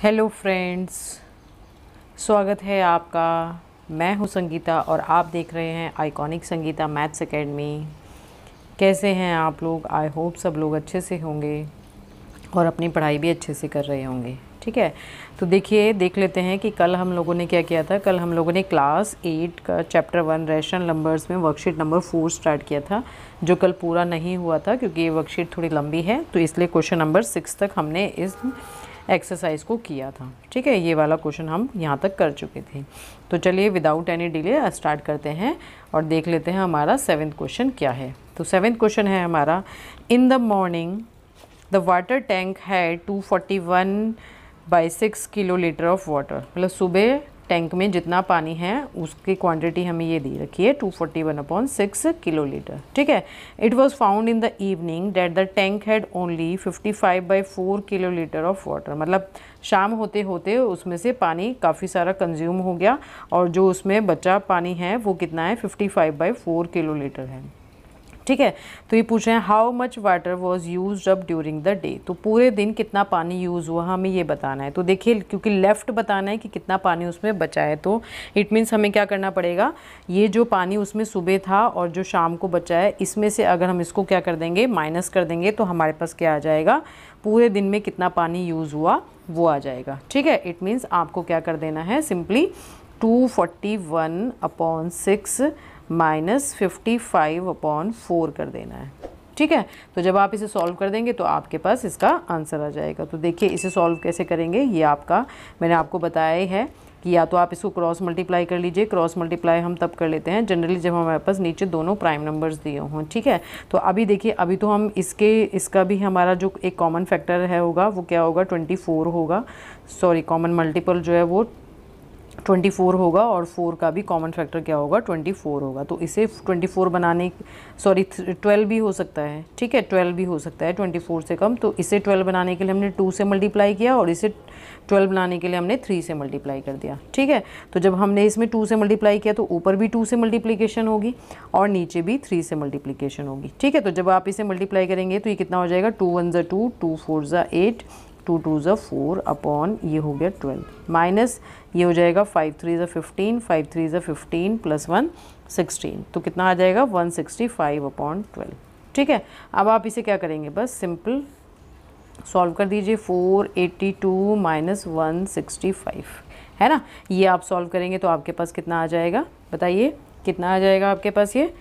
Hello friends, स्वागत है आपका। मैं हूं संगीता और आप देख रहे हैं आइकॉनिक संगीता मैथ्स एकेडमी। कैसे हैं आप लोग? आई होप सब लोग अच्छे से होंगे और अपनी पढ़ाई भी अच्छे से कर रहे होंगे। ठीक है, तो देख लेते हैं कि कल हम लोगों ने क्या किया था। कल हम लोगों ने क्लास 8 का चैप्टर 1 रेशनल नंबर्स में वर्कशीट नंबर 4 स्टार्ट किया था, जो कल पूरा नहीं हुआ था क्योंकि ये वर्कशीट थोड़ी लंबी है, तो इसलिए क्वेश्चन नंबर 6 तक हमने इस एक्सरसाइज को किया था। ठीक है, ये वाला क्वेश्चन हम यहाँ तक कर चुके थे। तो चलिए विदाउट एनी डिले स्टार्ट करते हैं और देख लेते हैं हमारा 7th क्वेश्चन क्या है। तो 7th क्वेश्चन है हमारा, in the morning the water tank had 241/6 kilo litre of water. मतलब सुबह टैंक में जितना पानी है उसकी क्वांटिटी हमें ये दी रखी है 241/6 किलो लीटर। ठीक है, it was found in the evening that the tank had only 55/4 kilo litre of water. मतलब शाम होते होते उसमें से पानी काफ़ी सारा कंज्यूम हो गया और जो उसमें बचा पानी है वो कितना है, 55/4 किलो लीटर है। ठीक है, तो ये पूछ रहे हैं how much water was use up during the day. तो पूरे दिन कितना पानी यूज़ हुआ हमें ये बताना है। तो देखिए, क्योंकि लेफ़्ट बताना है कि कितना पानी उसमें बचा है, तो इट मीन्स हमें क्या करना पड़ेगा, ये जो पानी उसमें सुबह था और जो शाम को बचा है, इसमें से अगर हम इसको क्या कर देंगे, माइनस कर देंगे, तो हमारे पास क्या आ जाएगा, पूरे दिन में कितना पानी यूज़ हुआ वो आ जाएगा। ठीक है, इट मीन्स आपको क्या कर देना है, सिंपली 241/6 माइनस 55/4 कर देना है। ठीक है, तो जब आप इसे सॉल्व कर देंगे तो आपके पास इसका आंसर आ जाएगा। तो देखिए इसे सॉल्व कैसे करेंगे, ये आपका मैंने आपको बताया ही है कि या तो आप इसको क्रॉस मल्टीप्लाई कर लीजिए। क्रॉस मल्टीप्लाई हम तब कर लेते हैं जनरली जब हमारे पास नीचे दोनों प्राइम नंबर्स दिए हों। ठीक है, तो अभी देखिए, अभी तो हम इसका भी हमारा जो एक कॉमन फैक्टर है होगा वो क्या होगा, 24 होगा। सॉरी, कॉमन मल्टीपल जो है वो 24 होगा और 4 का भी कॉमन फैक्टर क्या होगा, 24 होगा। तो इसे 24 बनाने, सॉरी 12 भी हो सकता है। ठीक है, 12 भी हो सकता है 24 से कम। तो इसे 12 बनाने के लिए हमने 2 से मल्टीप्लाई किया और इसे 12 बनाने के लिए हमने 3 से मल्टीप्लाई कर दिया। ठीक है, तो जब हमने इसमें 2 से मल्टीप्लाई किया तो ऊपर भी 2 से मल्टीप्लिकेशन होगी और नीचे भी 3 से मल्टीप्लिकेशन होगी। ठीक है, तो जब आप इसे मल्टीप्लाई करेंगे तो ये कितना हो जाएगा, 2 1 ज़ा 2, 2 4 ज़ा 8, 2 2 ज़ा 4 अपॉन ये हो गया 12, माइनस ये हो जाएगा 5 3 ज़ा 15, 5 3 ज़ा 15 प्लस 1 16। तो कितना आ जाएगा, 165/12। ठीक है, अब आप इसे क्या करेंगे, बस सिंपल सॉल्व कर दीजिए। 482 माइनस 165 है ना, ये आप सॉल्व करेंगे तो आपके पास कितना आ जाएगा, बताइए कितना आ जाएगा आपके पास। ये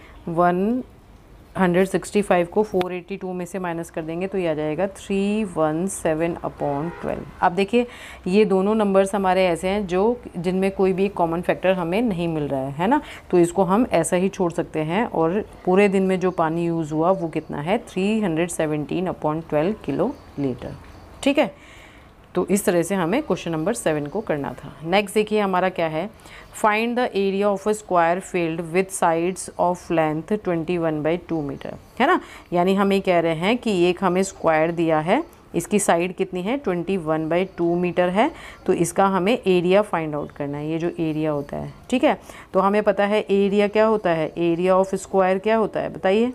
165 को 482 में से माइनस कर देंगे तो ये आ जाएगा 317/12। अब देखिए, ये दोनों नंबर्स हमारे ऐसे हैं जो जिनमें कोई भी कॉमन फैक्टर हमें नहीं मिल रहा है ना, तो इसको हम ऐसा ही छोड़ सकते हैं और पूरे दिन में जो पानी यूज़ हुआ वो कितना है, 317/12 किलो लीटर। ठीक है, तो इस तरह से हमें क्वेश्चन नंबर 7 को करना था। नेक्स्ट देखिए हमारा क्या है, find the area of a square field with sides of length 21/2 metre. है ना, यानी हम ये कह रहे हैं कि एक हमें स्क्वायर दिया है, इसकी साइड कितनी है, 21/2 मीटर है, तो इसका हमें एरिया फाइंड आउट करना है, ये जो एरिया होता है। ठीक है, तो हमें पता है एरिया क्या होता है, एरिया ऑफ स्क्वायर क्या होता है, बताइए।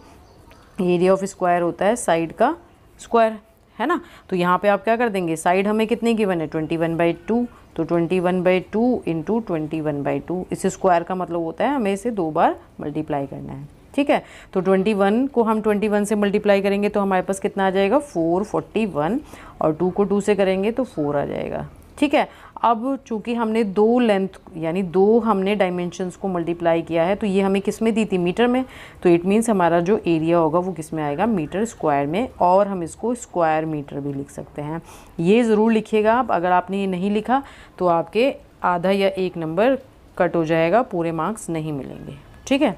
एरिया ऑफ स्क्वायर होता है साइड का स्क्वायर, है ना। तो यहाँ पे आप क्या कर देंगे, साइड हमें कितनी गिवन है, 21/2, तो 21/2 इंटू 21/2। इस स्क्वायर का मतलब होता है हमें इसे 2 बार मल्टीप्लाई करना है। ठीक है, तो 21 को हम 21 से मल्टीप्लाई करेंगे तो हमारे पास कितना आ जाएगा, 441, और 2 को 2 से करेंगे तो 4 आ जाएगा। ठीक है, अब चूंकि हमने 2 लेंथ यानी 2 हमने डायमेंशंस को मल्टीप्लाई किया है, तो ये हमें किस में दी थी, मीटर में, तो इट मीन्स हमारा जो एरिया होगा वो किस में आएगा, मीटर स्क्वायर में, और हम इसको स्क्वायर मीटर भी लिख सकते हैं। ये ज़रूर लिखिएगा आप, अगर आपने ये नहीं लिखा तो आपके आधा या 1 नंबर कट हो जाएगा, पूरे मार्क्स नहीं मिलेंगे। ठीक है,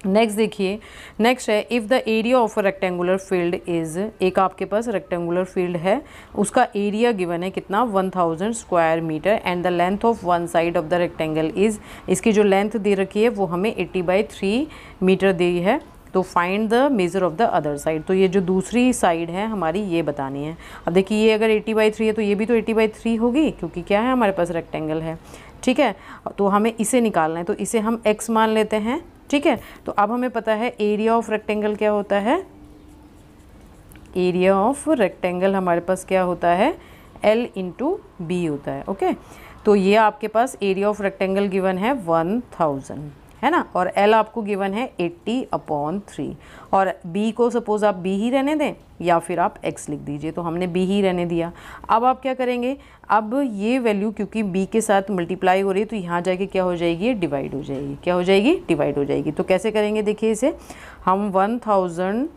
नेक्स्ट देखिए, नेक्स्ट है if the area of a rectangular field is, एक आपके पास रेक्टेंगुलर फील्ड है, उसका एरिया गिवन है कितना, 1000 square metre, and the length of one side of the rectangle is, इसकी जो लेंथ दे रखी है वो हमें 80/3 मीटर दी है, तो find the measure of the other side. तो ये जो दूसरी साइड है हमारी ये बतानी है। अब देखिए, ये अगर 80/3 है तो ये भी तो 80/3 होगी, क्योंकि क्या है हमारे पास रेक्टेंगल है। ठीक है, तो हमें इसे निकालना है, तो इसे हम x मान लेते हैं। ठीक है, तो अब हमें पता है एरिया ऑफ रेक्टेंगल क्या होता है, एरिया ऑफ रेक्टेंगल हमारे पास क्या होता है, L इंटू बी होता है। ओके, तो ये आपके पास एरिया ऑफ रेक्टेंगल गिवन है 1000, है ना, और L आपको गिवन है 80/3, और B को सपोज आप B ही रहने दें या फिर आप X लिख दीजिए, तो हमने B ही रहने दिया। अब आप क्या करेंगे, अब ये वैल्यू क्योंकि B के साथ मल्टीप्लाई हो रही है तो यहाँ जाके क्या हो जाएगी, डिवाइड हो जाएगी। क्या हो जाएगी, डिवाइड हो जाएगी। तो कैसे करेंगे, देखिए इसे हम 1000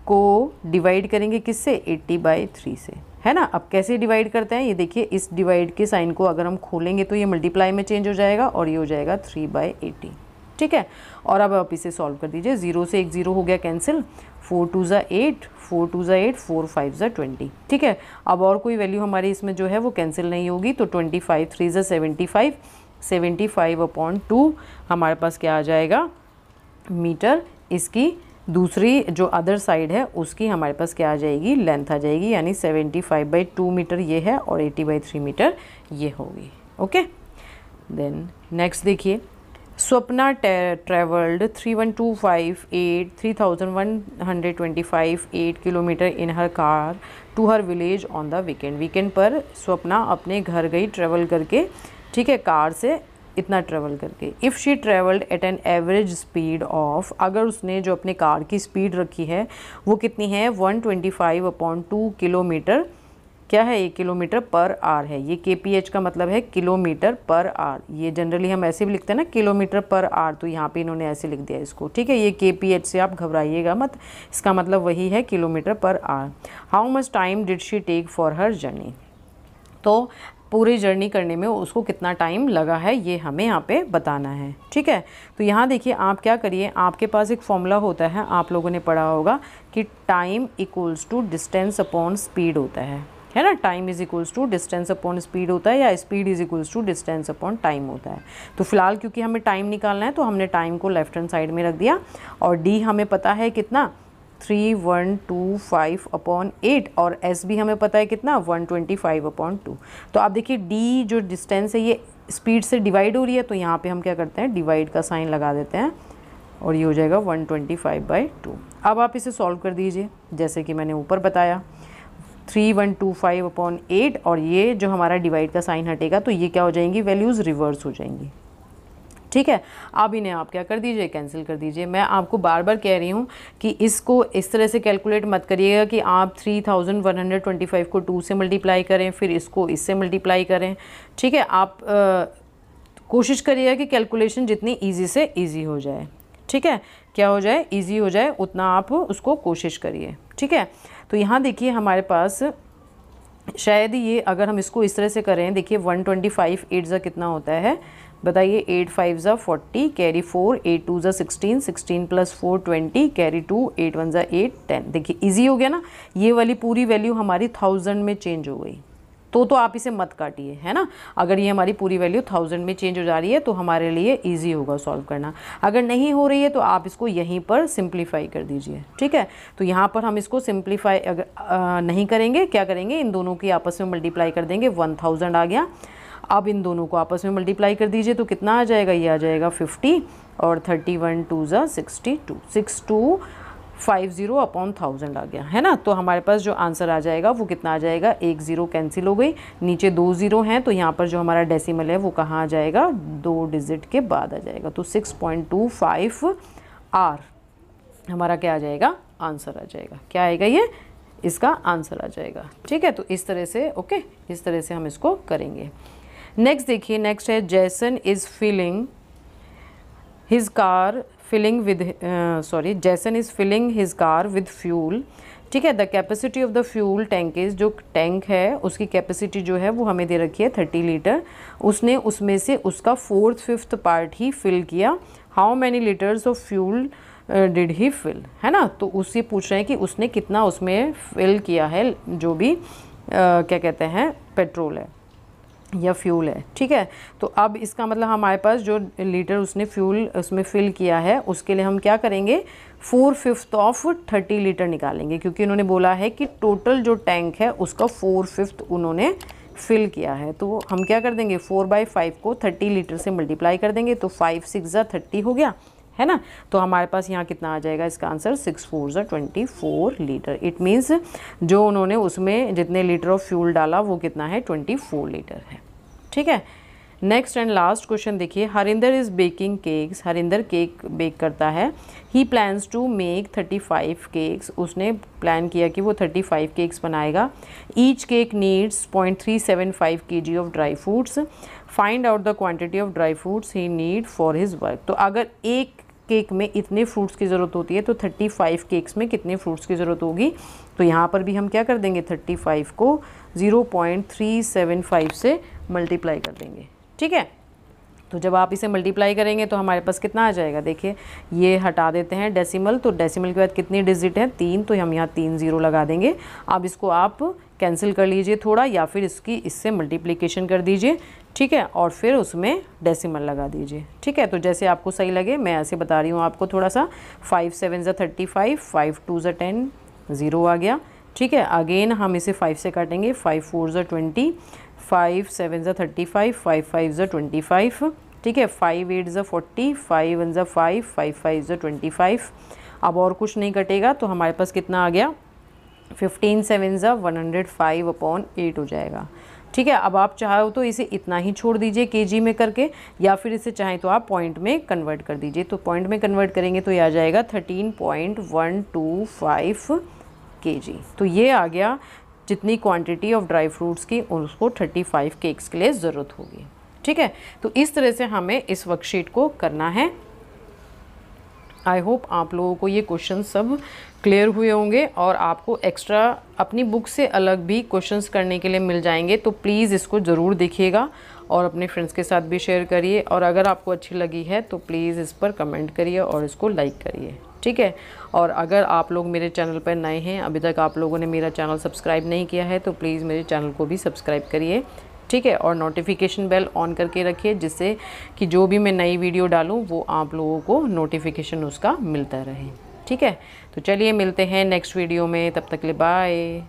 को डिवाइड करेंगे किससे, 80/3 से, है ना। अब कैसे डिवाइड करते हैं, ये देखिए इस डिवाइड के साइन को अगर हम खोलेंगे तो ये मल्टीप्लाई में चेंज हो जाएगा और ये हो जाएगा 3/80, ठीक है। और अब आप इसे सॉल्व कर दीजिए, 0 से एक 0 हो गया कैंसिल, 4 2 ज़ा 8, 4 2 ज़ा 8, 4 5 ज़ा 20, ठीक है। अब और कोई वैल्यू हमारी इसमें जो है वो कैंसिल नहीं होगी, तो 25 3 ज़ा 75, 75/2 हमारे पास क्या आ जाएगा, मीटर। इसकी दूसरी जो अदर साइड है उसकी हमारे पास क्या आ जाएगी, लेंथ आ जाएगी, यानी 75/2 मीटर ये है और 80/3 मीटर ये होगी। ओके, देन नेक्स्ट देखिए, Swapna travelled 3125 kilometre in her car to her village on the weekend. Weekend पर स्वप्ना अपने घर गई ट्रेवल करके, ठीक है, कार से इतना ट्रेवल करके। If she travelled at an average speed of, अगर उसने जो अपने कार की स्पीड रखी है वो कितनी है, 125/2 किलोमीटर, क्या है, 1 किलोमीटर पर आवर है। ये kph का मतलब है किलोमीटर पर आवर, ये जनरली हम ऐसे भी लिखते हैं ना, किलोमीटर पर आवर, तो यहाँ पे इन्होंने ऐसे लिख दिया इसको, ठीक है। ये kph से आप घबराइएगा मत, इसका मतलब वही है किलोमीटर पर hour. How much time did she take for her journey, तो पूरी जर्नी करने में उसको कितना टाइम लगा है ये हमें यहाँ पे बताना है, ठीक है। तो यहाँ देखिए आप क्या करिए, आपके पास एक फॉर्मूला होता है, आप लोगों ने पढ़ा होगा कि time equals to distance upon speed होता है ना। Time is equals to distance upon speed होता है, या speed is equals to distance upon time होता है। तो फिलहाल क्योंकि हमें टाइम निकालना है तो हमने टाइम को लेफ्ट हैंड साइड में रख दिया, और डी हमें पता है कितना, 3125/8, और एस भी हमें पता है कितना, 125/2। तो आप देखिए डी जो डिस्टेंस है ये स्पीड से डिवाइड हो रही है, तो यहाँ पे हम क्या करते हैं, डिवाइड का साइन लगा देते हैं और ये हो जाएगा 125/2। अब आप इसे सॉल्व कर दीजिए जैसे कि मैंने ऊपर बताया, 3125/8, और ये जो हमारा डिवाइड का साइन हटेगा तो ये क्या हो जाएंगी, वैल्यूज़ रिवर्स हो जाएंगी, ठीक है। अब इन्हें आप क्या कर दीजिए, कैंसिल कर दीजिए। मैं आपको बार बार कह रही हूँ कि इसको इस तरह से कैलकुलेट मत करिएगा कि आप 3125 को 2 से मल्टीप्लाई करें फिर इसको इससे मल्टीप्लाई करें, ठीक है। आप कोशिश करिएगा कि कैलकुलेशन जितनी ईजी से ईजी हो जाए, ठीक है, क्या हो जाए, ईजी हो जाए, उतना आप उसको कोशिश करिए, ठीक है। तो यहाँ देखिए हमारे पास शायद ये अगर हम इसको इस तरह से करें, देखिए 125 8 ज़ा कितना होता है बताइए, 8 5 ज़ा 40, कैरी 4, 8 2 ज़ा 16, 16 + 4 20, कैरी 2, 8 1 ज़ा 8 10। देखिए इजी हो गया ना, ये वाली पूरी वैल्यू हमारी 1000 में चेंज हो गई। तो आप इसे मत काटिए, है ना। अगर ये हमारी पूरी वैल्यू 1000 में चेंज हो जा रही है तो हमारे लिए इजी होगा सॉल्व करना। अगर नहीं हो रही है तो आप इसको यहीं पर सिंप्लीफाई कर दीजिए, ठीक है। तो यहाँ पर हम इसको सिंप्लीफाई अगर नहीं करेंगे, क्या करेंगे, इन दोनों की आपस में मल्टीप्लाई कर देंगे, 1000 आ गया। अब इन दोनों को आपस में मल्टीप्लाई कर दीजिए तो कितना आ जाएगा, ये आ जाएगा 50, और 31 2 ज़ा 62, 6250/1000 आ गया, है ना। तो हमारे पास जो आंसर आ जाएगा वो कितना आ जाएगा, 1 0 कैंसिल हो गई, नीचे 2 0 हैं, तो यहाँ पर जो हमारा डेसिमल है वो कहाँ आ जाएगा, 2 डिजिट के बाद आ जाएगा। तो 6.25 आर हमारा क्या आ जाएगा, आंसर आ जाएगा। क्या आएगा, ये इसका आंसर आ जाएगा, ठीक है। तो इस तरह से ओके, इस तरह से हम इसको करेंगे। नेक्स्ट देखिए, नेक्स्ट है Jason is filling his car Jason is filling his car with fuel, ठीक है। The capacity of the fuel tank is, जो टैंक है उसकी कैपेसिटी जो है वो हमें दे रखी है 30 लीटर। उसने उसमें से उसका 4/5 पार्ट ही फिल किया। How many litres of fuel did he fill, है ना। तो उससे पूछ रहे हैं कि उसने कितना उसमें फिल किया है, जो भी क्या कहते हैं पेट्रोल है या फ्यूल है, ठीक है। तो अब इसका मतलब हमारे पास जो लीटर उसने फ्यूल उसमें फिल किया है उसके लिए हम क्या करेंगे, 4/5 ऑफ 30 लीटर निकालेंगे, क्योंकि उन्होंने बोला है कि टोटल जो टैंक है उसका 4/5 उन्होंने फिल किया है। तो हम क्या कर देंगे, 4/5 को 30 लीटर से मल्टीप्लाई कर देंगे, तो 5 6 ज़ा 30 हो गया, है ना। तो हमारे पास यहाँ कितना आ जाएगा इसका आंसर 6 4 ज़ा 24 लीटर। इट मीन्स जो उन्होंने उसमें जितने लीटर ऑफ फ्यूल डाला वो कितना है 24 लीटर है। ठीक है। नेक्स्ट एंड लास्ट क्वेश्चन देखिए, Harinder is baking cakes, Harinder cake bake करता है। He plans to make 35 cakes, उसने प्लान किया कि वो 35 केक्स बनाएगा। Each cake needs 0.375 kg of dry fruits, find out the quantity of dry fruits he need for his work. तो अगर एक केक में इतने फ्रूट्स की ज़रूरत होती है तो 35 केक्स में कितने फ्रूट्स की ज़रूरत होगी। तो यहाँ पर भी हम क्या कर देंगे, 35 को 0.375 से मल्टीप्लाई कर देंगे। ठीक है। तो जब आप इसे मल्टीप्लाई करेंगे तो हमारे पास कितना आ जाएगा, देखिए ये हटा देते हैं डेसिमल, तो डेसिमल के बाद कितनी डिजिट है 3, तो हम यहाँ 3 0 लगा देंगे। अब इसको आप कैंसिल कर लीजिए थोड़ा, या फिर इससे मल्टीप्लिकेशन कर दीजिए। ठीक है। और फिर उसमें डेसिमल लगा दीजिए। ठीक है। तो जैसे आपको सही लगे, मैं ऐसे बता रही हूँ आपको थोड़ा सा। 5 7 ज़ा 35, 5 2 ज़ा 10, 0 आ गया। ठीक है। अगेन हम इसे 5 से काटेंगे, 5 4 ज़ा 20, 5 7 ज़ा 35, 5 5 ज़ा 25। ठीक है। 5 8 ज़ा 40, 5 1 ज़ा 5, 5 5 ज़ा 25। अब और कुछ नहीं कटेगा तो हमारे पास कितना आ गया, 15 7 ज़ा 105/8 हो जाएगा। ठीक है। अब आप चाहो तो इसे इतना ही छोड़ दीजिए केजी में करके, या फिर इसे चाहें तो आप पॉइंट में कन्वर्ट कर दीजिए। तो पॉइंट में कन्वर्ट करेंगे तो ये आ जाएगा 13.125 kg। तो ये आ गया जितनी क्वांटिटी ऑफ ड्राई फ्रूट्स की उसको 35 केक्स के लिए ज़रूरत होगी। ठीक है। तो इस तरह से हमें इस वर्कशीट को करना है। आई होप आप लोगों को ये क्वेश्चन सब क्लियर हुए होंगे और आपको एक्स्ट्रा अपनी बुक से अलग भी क्वेश्चंस करने के लिए मिल जाएंगे। तो प्लीज़ इसको ज़रूर देखिएगा और अपने फ्रेंड्स के साथ भी शेयर करिए, और अगर आपको अच्छी लगी है तो प्लीज़ इस पर कमेंट करिए और इसको लाइक करिए। ठीक है। और अगर आप लोग मेरे चैनल पर नए हैं, अभी तक आप लोगों ने मेरा चैनल सब्सक्राइब नहीं किया है, तो प्लीज़ मेरे चैनल को भी सब्सक्राइब करिए। ठीक है। और नोटिफिकेशन बेल ऑन करके रखिए, जिससे कि जो भी मैं नई वीडियो डालूँ वो आप लोगों को नोटिफिकेशन उसका मिलता रहे। ठीक है। तो चलिए मिलते हैं नेक्स्ट वीडियो में, तब तक के लिए बाय।